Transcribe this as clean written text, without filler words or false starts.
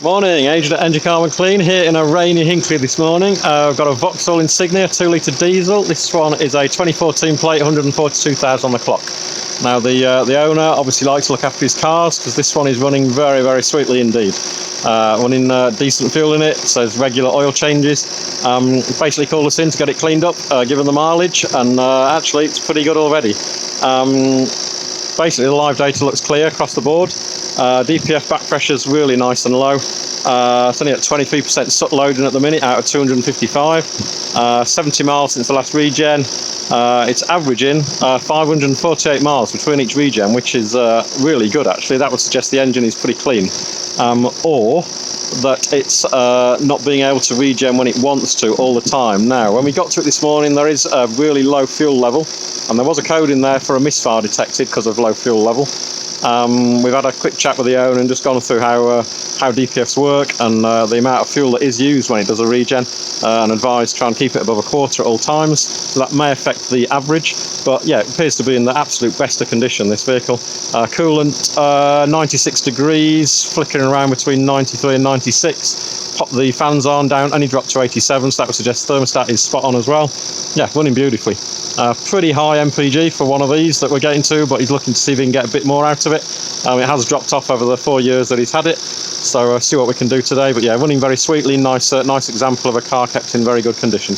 Morning, Agent at Engine Calm and Clean here in a rainy Hinckley this morning. I've got a Vauxhall Insignia 2 litre diesel. This one is a 2014 plate, 142,000 on the clock. Now the owner obviously likes to look after his cars because this one is running very, very sweetly indeed. Running decent fuel in it, so there's regular oil changes. Basically called us in to get it cleaned up, given the mileage, and actually it's pretty good already. Basically the live data looks clear across the board. DPF back pressure is really nice and low. It's only at 23% soot loading at the minute out of 255. 70 miles since the last regen. It's averaging 548 miles between each regen, which is really good actually. That would suggest the engine is pretty clean. Or that it's not being able to regen when it wants to all the time. Now, when we got to it this morning, there is a really low fuel level, and there was a code in there for a misfire detected because of low fuel level. We've had a quick chat with the owner and just gone through how DPFs work and the amount of fuel that is used when it does a regen, and advised try and keep it above a quarter at all times. So that may affect the average, but yeah, it appears to be in the absolute best of condition, this vehicle. Coolant 96 degrees, flickering around between 93 and 96. Pop the fans on, down, only dropped to 87, so that would suggest thermostat is spot on as well. Yeah, running beautifully. Pretty high MPG for one of these that we're getting to, but he's looking to see if he can get a bit more out of it. It has dropped off over the 4 years that he's had it, so see what we can do today. But yeah, running very sweetly. Nice example of a car kept in very good condition.